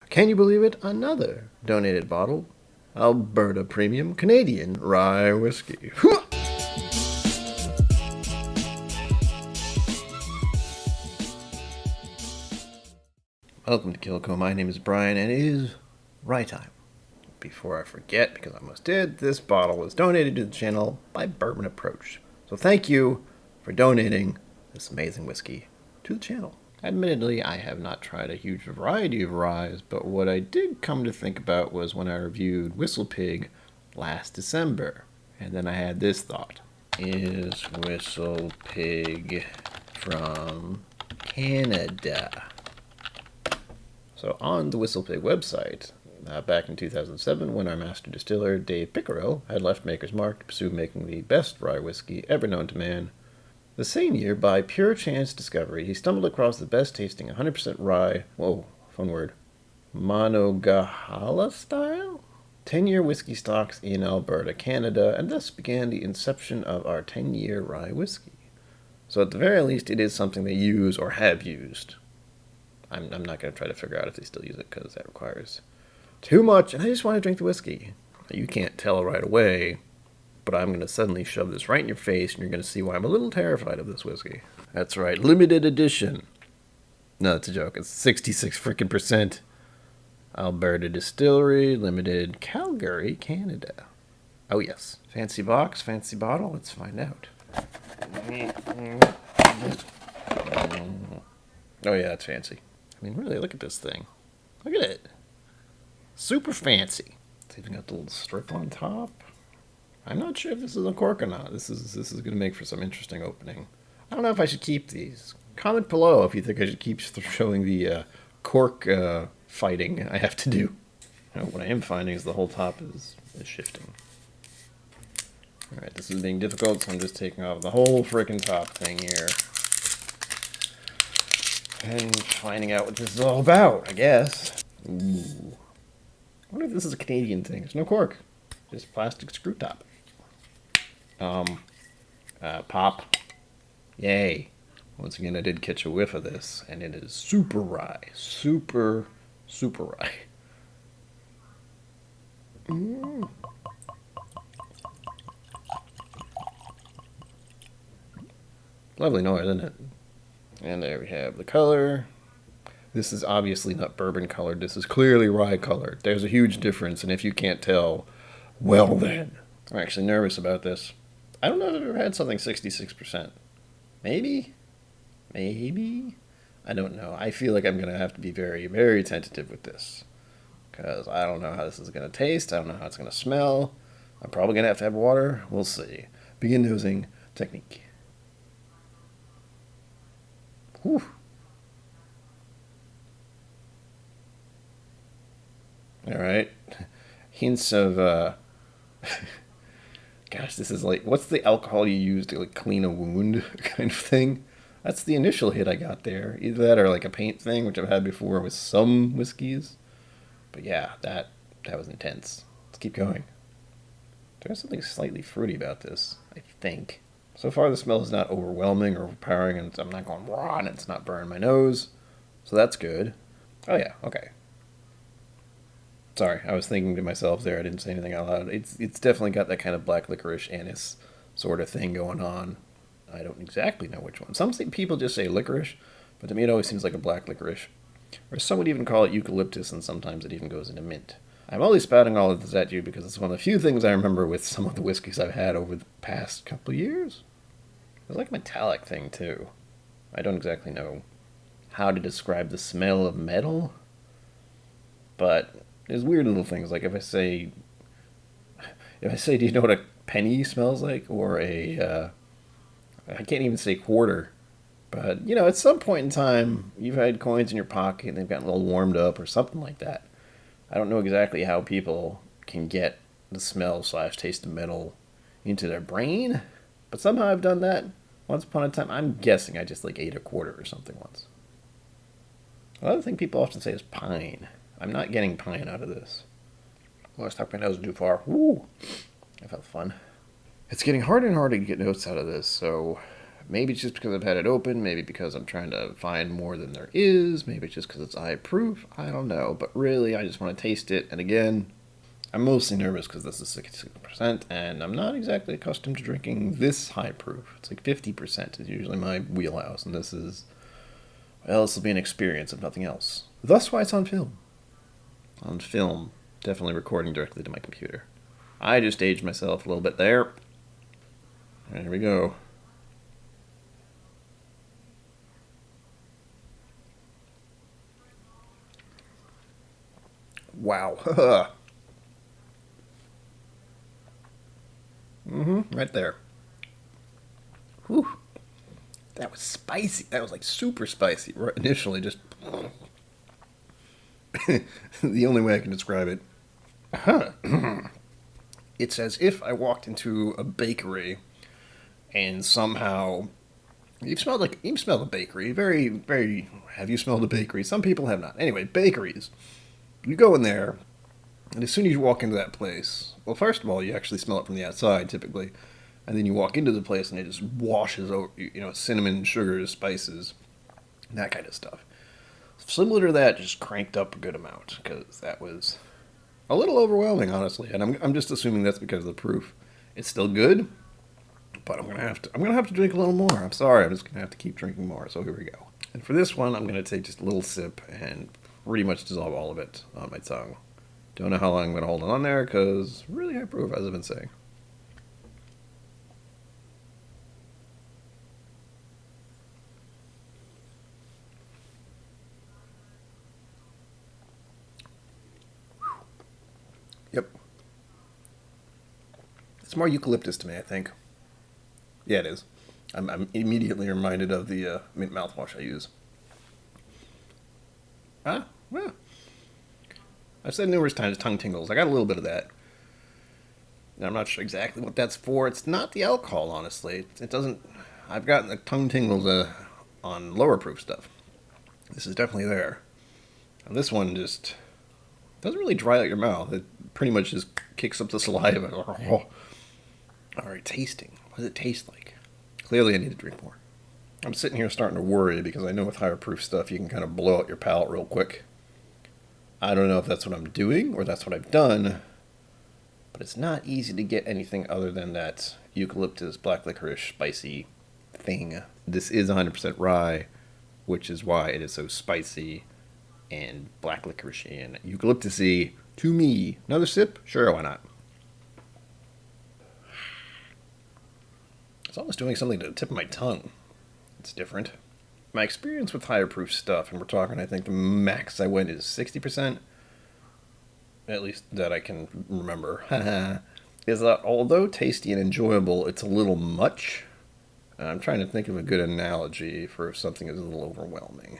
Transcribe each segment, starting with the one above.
Can you believe it? Another donated bottle. Alberta Premium Canadian Rye Whiskey. Welcome to KIllco. My name is Brian, and it is rye time. Before I forget, because I almost did, this bottle was donated to the channel by Bourbon Approach. So thank you for donating this amazing whiskey to the channel. Admittedly, I have not tried a huge variety of ryes, but what I did come to think about was when I reviewed Whistle Pig last December. And then I had this thought. Is Whistle Pig from Canada? So on the Whistle Pig website, back in 2007, when our master distiller, Dave Pickerell, had left Maker's Mark to pursue making the best rye whiskey ever known to man, the same year, by pure chance discovery, he stumbled across the best tasting 100% rye, fun word, Monongahela style? 10-year whiskey stocks in Alberta, Canada, and thus began the inception of our 10-year rye whiskey. So at the very least, it is something they use or have used. I'm not going to try to figure out if they still use it, because that requires too much, and I just want to drink the whiskey. You can't tell right away, but I'm going to suddenly shove this right in your face, and you're going to see why I'm a little terrified of this whiskey. That's right, limited edition. No, it's a joke. It's 66 freaking percent. Alberta Distillery, limited, Calgary, Canada. Oh yes, fancy box, fancy bottle. Let's find out. Oh yeah, it's fancy. I mean, really, look at this thing. Look at it. Super fancy. It's even got the little strip on top. I'm not sure if this is a cork or not. This is going to make for some interesting opening. I don't know if I should keep these. Comment below if you think I should keep showing the cork fighting I have to do. What I am finding is the whole top is shifting. Alright, this is being difficult, so I'm just taking off the whole frickin' top thing here. And finding out what this is all about, I guess. Ooh. I wonder if this is a Canadian thing. There's no cork. Just plastic screw top. Pop. Yay. Once again, I did catch a whiff of this, and it is super rye. Super, super rye. Mm. Lovely noise, isn't it? And there we have the color. This is obviously not bourbon colored. This is clearly rye colored. There's a huge difference, and if you can't tell, well then. I'm actually nervous about this. I don't know if I've ever had something 66%. Maybe? Maybe? I don't know. I feel like I'm going to have to be very, very tentative with this. Because I don't know how this is going to taste. I don't know how it's going to smell. I'm probably going to have water. We'll see. Begin nosing technique. Whew. Alright. Hints of, gosh, this is like, what's the alcohol you use to, like, clean a wound kind of thing? That's the initial hit I got there. Either that or, like, a paint thing, which I've had before with some whiskeys. But yeah, that was intense. Let's keep going. There's something slightly fruity about this, I think. So far, the smell is not overwhelming or overpowering, and I'm not going raw, and it's not burning my nose. So that's good. Oh yeah, okay. Sorry, I was thinking to myself there. I didn't say anything out loud. It's definitely got that kind of black licorice anise sort of thing going on. I don't exactly know which one. Some people just say licorice, but to me it always seems like a black licorice. Or some would even call it eucalyptus, and sometimes it even goes into mint. I'm only spouting all of this at you because it's one of the few things I remember with some of the whiskeys I've had over the past couple of years. It's like a metallic thing, too. I don't exactly know how to describe the smell of metal, but there's weird little things. Like if I say, do you know what a penny smells like? Or I can't even say quarter. But, at some point in time, you've had coins in your pocket and they've gotten a little warmed up or something like that. I don't know exactly how people can get the smell/taste of metal into their brain, but somehow I've done that once upon a time. I'm guessing I just ate a quarter or something once. Another thing people often say is pine. I'm not getting pine out of this. Oh, I stuck my nose too far. Woo! That felt fun. It's getting harder and harder to get notes out of this, so Maybe it's just because I've had it open, maybe because I'm trying to find more than there is, maybe it's just because it's high proof, I don't know. But really, I just want to taste it, and again, I'm mostly nervous because this is 66%, and I'm not exactly accustomed to drinking this high proof. It's like 50% is usually my wheelhouse, and this is, well, this will be an experience if nothing else. Thus why it's on film. On film, definitely recording directly to my computer. I just aged myself a little bit there. There we go. Wow. Right there. Whew. That was spicy. That was like super spicy right initially. Just the only way I can describe it. It's as if I walked into a bakery and somehow you've smelled a bakery. Very, very. Have you smelled a bakery? Some people have not. Anyway, bakeries. You go in there, and as soon as you walk into that place, well, first of all, you actually smell it from the outside typically, and then you walk into the place and it just washes over, cinnamon, sugars, spices, that kind of stuff. Similar to that, just cranked up a good amount because that was a little overwhelming, honestly. And I'm just assuming that's because of the proof. It's still good, but I'm gonna have to drink a little more. I'm sorry, I'm just gonna have to keep drinking more. So here we go. And for this one, I'm gonna take just a little sip and pretty much dissolve all of it on my tongue. Don't know how long I'm gonna hold it on there because really high proof, as I've been saying. Yep. It's more eucalyptus to me, I think. Yeah, it is. I'm immediately reminded of the mint mouthwash I use. Ah, well, I've said numerous times tongue tingles. I got a little bit of that. And I'm not sure exactly what that's for. It's not the alcohol, honestly. It doesn't. I've gotten the tongue tingles on lower proof stuff. This is definitely there. And this one just doesn't really dry out your mouth. It pretty much just kicks up the saliva. All right, tasting. What does it taste like? Clearly, I need to drink more. I'm sitting here starting to worry because I know with higher proof stuff you can kind of blow out your palate real quick. I don't know if that's what I'm doing or that's what I've done, but it's not easy to get anything other than that eucalyptus black licorice spicy thing. This is 100% rye, which is why it is so spicy and black licorice and eucalyptusy to me. Another sip? Sure, why not? It's almost doing something to the tip of my tongue. It's different. My experience with higher proof stuff, and we're talking, I think the max I went is 60%, at least that I can remember, is that although tasty and enjoyable, it's a little much. I'm trying to think of a good analogy for if something is a little overwhelming.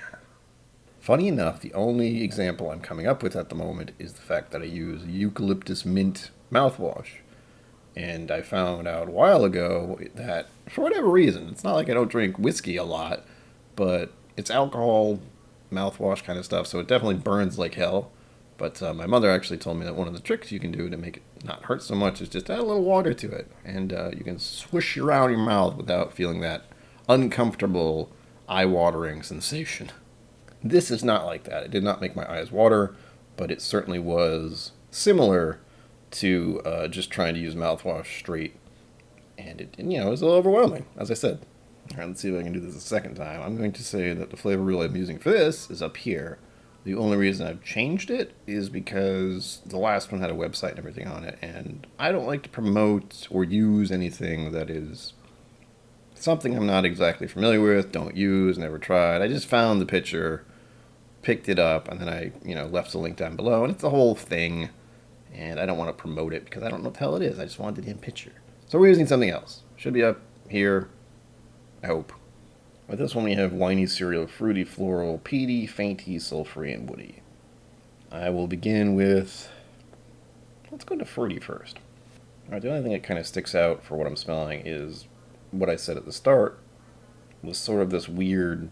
Funny enough, the only example I'm coming up with at the moment is the fact that I use eucalyptus mint mouthwash. And I found out a while ago that, for whatever reason, it's not like I don't drink whiskey a lot, but it's alcohol, mouthwash kind of stuff, so it definitely burns like hell. But my mother actually told me that one of the tricks you can do to make it not hurt so much is just add a little water to it. And you can swish around your mouth without feeling that uncomfortable, eye-watering sensation. This is not like that. It did not make my eyes water, but it certainly was similar to just trying to use mouthwash straight. And it was a little overwhelming, as I said. All right, let's see if I can do this a second time. I'm going to say that the flavor wheel I'm using for this is up here. The only reason I've changed it is because the last one had a website and everything on it, and I don't like to promote or use anything that is something I'm not exactly familiar with, don't use, never tried. I just found the picture, picked it up, and then I, left the link down below, and it's a whole thing, and I don't want to promote it because I don't know what the hell it is. I just wanted the damn picture. So we're using something else. Should be up here, I hope. With this one we have winey cereal, fruity, floral, peaty, fainty, sulfury, and woody. I will begin with, let's go to fruity first. All right, the only thing that kind of sticks out for what I'm smelling is what I said at the start was sort of this weird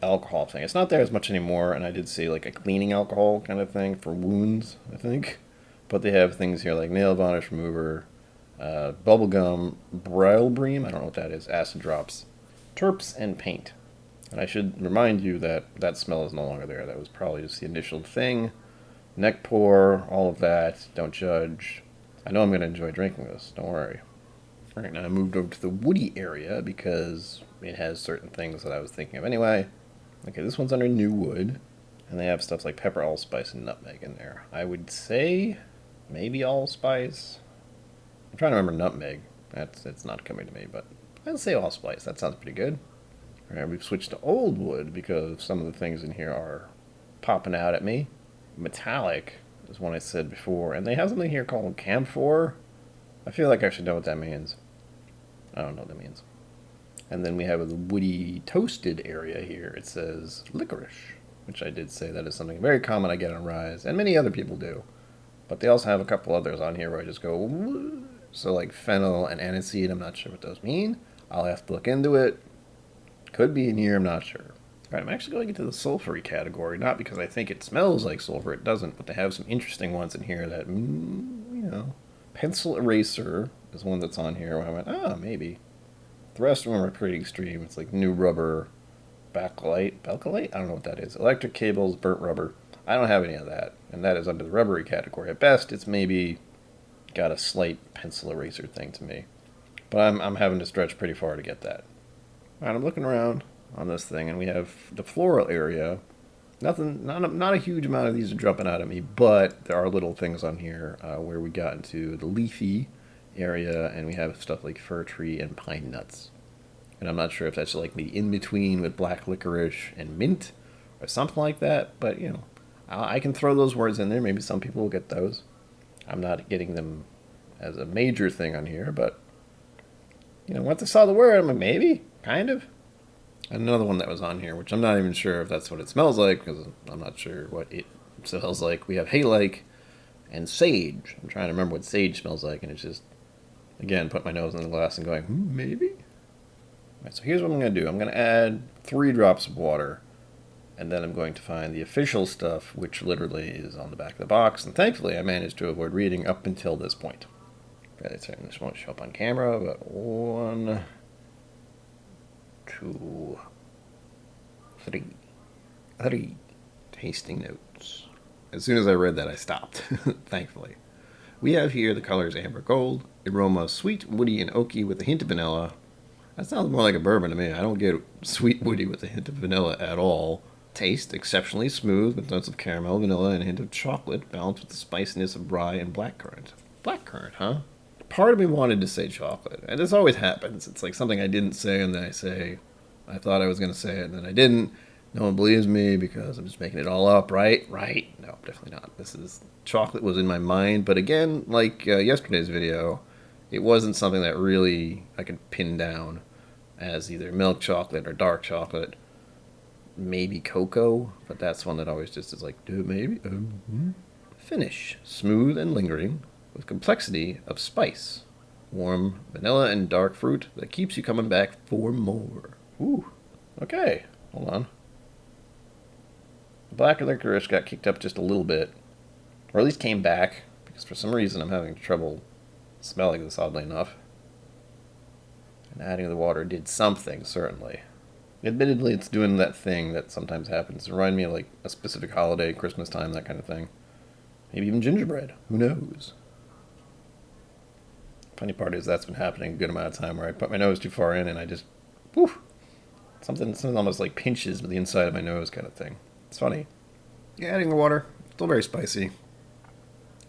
alcohol thing. It's not there as much anymore, and I did say like a cleaning alcohol kind of thing for wounds, I think. But they have things here like nail varnish remover, bubblegum, brilebream, I don't know what that is, acid drops, Terps and paint. And I should remind you that that smell is no longer there. That was probably just the initial thing. Neck pour, all of that. Don't judge. I know I'm going to enjoy drinking this. Don't worry. All right, now I moved over to the woody area because it has certain things that I was thinking of anyway. Okay, this one's under new wood. And they have stuff like pepper, allspice, and nutmeg in there. I would say maybe allspice. I'm trying to remember nutmeg. It's not coming to me, but I'd say allspice. That sounds pretty good. All right, we've switched to old wood because some of the things in here are popping out at me. Metallic is one I said before, and they have something here called camphor. I feel like I should know what that means. I don't know what that means. And then we have the woody toasted area here. It says licorice, which I did say that is something very common I get on Rise, and many other people do. But they also have a couple others on here where I just go, woo. So like fennel and aniseed, I'm not sure what those mean. I'll have to look into it. Could be in here, I'm not sure. All right, I'm actually going into the sulfury category, not because I think it smells like sulfur, it doesn't, but they have some interesting ones in here that, pencil eraser is one that's on here where I went, maybe. The rest of them are pretty extreme. It's like new rubber, bakelite? I don't know what that is. Electric cables, burnt rubber. I don't have any of that, and that is under the rubbery category. At best, it's maybe got a slight pencil eraser thing to me. But I'm having to stretch pretty far to get that. All right, I'm looking around on this thing, and we have the floral area. Not a huge amount of these are jumping out at me, but there are little things on here where we got into the leafy area, and we have stuff like fir tree and pine nuts. And I'm not sure if that's like the in-between with black licorice and mint or something like that, but, I can throw those words in there. Maybe some people will get those. I'm not getting them as a major thing on here, but, once I saw the word, I'm like, maybe, kind of. Another one that was on here, which I'm not even sure if that's what it smells like, because I'm not sure what it smells like. We have hay-like and sage. I'm trying to remember what sage smells like, and it's just, again, put my nose in the glass and going, maybe? All right, so here's what I'm going to do. I'm going to add 3 drops of water, and then I'm going to find the official stuff, which literally is on the back of the box, and thankfully I managed to avoid reading up until this point. Okay, this won't show up on camera, but 1, 2, 3 tasting notes. As soon as I read that, I stopped, thankfully. We have here the colors amber gold, aroma sweet, woody, and oaky with a hint of vanilla. That sounds more like a bourbon to me. I don't get sweet, woody with a hint of vanilla at all. Taste exceptionally smooth with notes of caramel, vanilla, and a hint of chocolate, balanced with the spiciness of rye and blackcurrant. Blackcurrant, huh? Part of me wanted to say chocolate, and this always happens. It's like something I didn't say, and then I say, I thought I was going to say it, and then I didn't. No one believes me because I'm just making it all up, right? Right? No, definitely not. This is, chocolate was in my mind, but again, like yesterday's video, it wasn't something that really I could pin down as either milk chocolate or dark chocolate. Maybe cocoa, but that's one that always just is like, maybe. Finish, smooth and lingering, with complexity of spice. Warm vanilla and dark fruit that keeps you coming back for more. Ooh, okay, hold on. The black licorice got kicked up just a little bit, or at least came back, because for some reason I'm having trouble smelling this, oddly enough. And adding the water did something, certainly. Admittedly, it's doing that thing that sometimes happens. It reminds me of like a specific holiday, Christmas time, that kind of thing. Maybe even gingerbread. Who knows? Funny part is that's been happening a good amount of time where I put my nose too far in and I just, something almost like pinches the inside of my nose kind of thing. It's funny. Yeah, adding the water, still very spicy.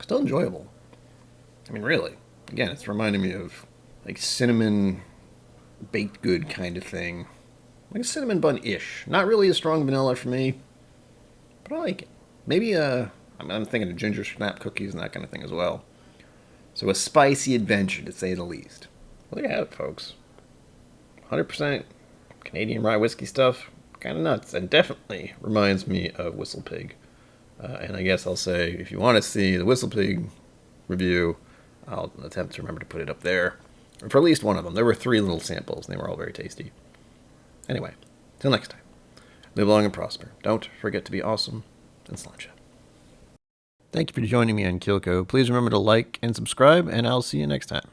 Still enjoyable. I mean, really. Again, it's reminding me of like cinnamon baked good kind of thing. Like a cinnamon bun-ish. Not really a strong vanilla for me, but I like it. Maybe I'm thinking of ginger snap cookies and that kind of thing as well. So a spicy adventure, to say the least. Well, there you have it, folks. 100% Canadian rye whiskey stuff. Kind of nuts, and definitely reminds me of Whistle Pig. And I guess I'll say, if you want to see the Whistle Pig review, I'll attempt to remember to put it up there. Or for at least one of them. There were 3 little samples, and they were all very tasty. Anyway, till next time. Live long and prosper. Don't forget to be awesome and sláinte. Thank you for joining me on KIllco. Please remember to like and subscribe, and I'll see you next time.